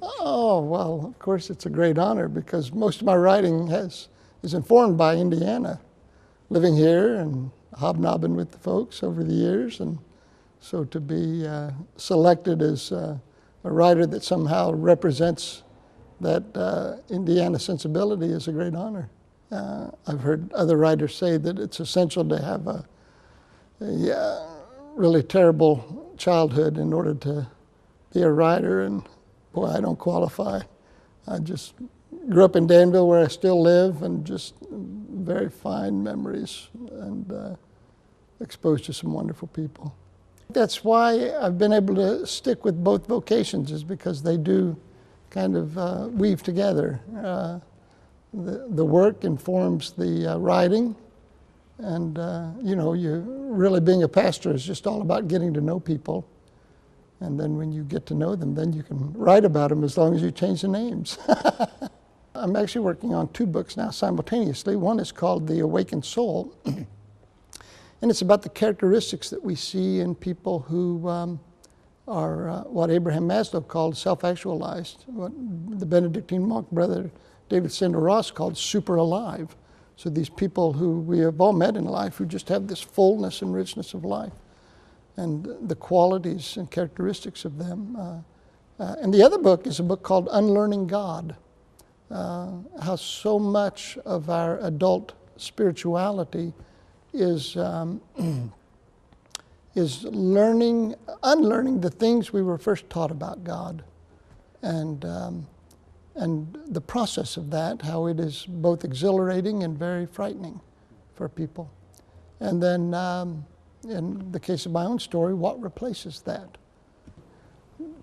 Oh, well, of course it's a great honor because most of my writing is informed by Indiana, living here and hobnobbing with the folks over the years. And so to be selected as a writer that somehow represents that Indiana sensibility is a great honor. I've heard other writers say that it's essential to have a really terrible childhood in order to be a writer, and boy, I don't qualify. I just grew up in Danville where I still live, and just very fine memories, and exposed to some wonderful people. That's why I've been able to stick with both vocations, is because they do kind of weave together. The work informs the writing, and you know, really being a pastor is just all about getting to know people. And then when you get to know them, then you can write about them as long as you change the names. I'm actually working on 2 books now simultaneously. One is called The Awakened Soul, and it's about the characteristics that we see in people who are what Abraham Maslow called self-actualized, what the Benedictine monk brother David Sandor-Ross called super alive. So these people who we have all met in life who just have this fullness and richness of life, and the qualities and characteristics of them. And the other book is a book called Unlearning God, how so much of our adult spirituality is unlearning the things we were first taught about God, and the process of that, how it is both exhilarating and very frightening for people. And then in the case of my own story, what replaces that?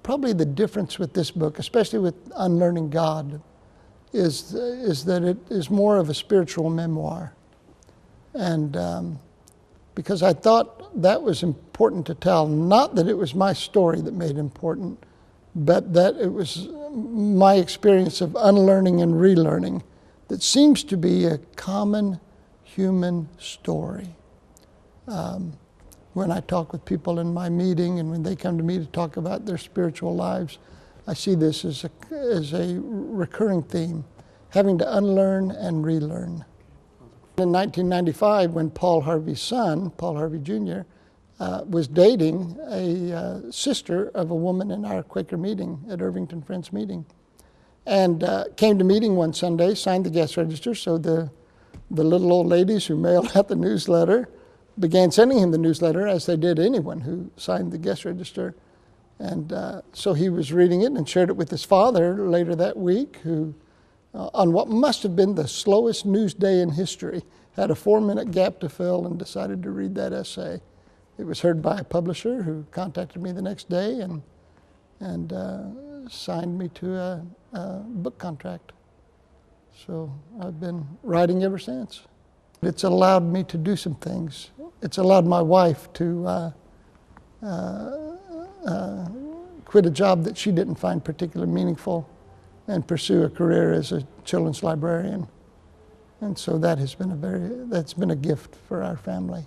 Probably the difference with this book, especially with Unlearning God, is that it is more of a spiritual memoir. And because I thought that was important to tell, not that it was my story that made it important, but that it was my experience of unlearning and relearning that seems to be a common human story. When I talk with people in my meeting and when they come to me to talk about their spiritual lives, I see this as a recurring theme, having to unlearn and relearn. In 1995, when Paul Harvey's son, Paul Harvey Jr., was dating a sister of a woman in our Quaker meeting at Irvington Friends meeting, and came to meeting one Sunday, signed the guest register, so the little old ladies who mailed out the newsletter began sending him the newsletter, as they did anyone who signed the guest register. And so he was reading it and shared it with his father later that week, who, on what must have been the slowest news day in history, had a 4-minute gap to fill and decided to read that essay. It was heard by a publisher who contacted me the next day and signed me to a book contract. So I've been writing ever since. It's allowed me to do some things. It's allowed my wife to quit a job that she didn't find particularly meaningful and pursue a career as a children's librarian. And so that has been that's been a gift for our family.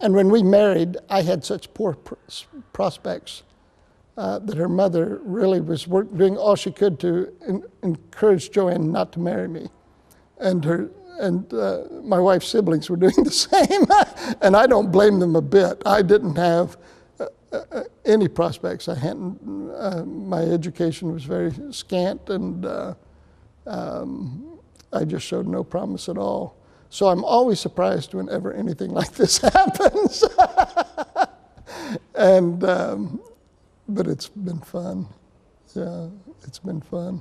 And when we married, I had such poor prospects that her mother really was doing all she could to encourage Joanne not to marry me. And my wife's siblings were doing the same, and I don't blame them a bit. I didn't have any prospects. I hadn't. My education was very scant, and I just showed no promise at all. So I'm always surprised whenever anything like this happens. And but it's been fun. Yeah, it's been fun.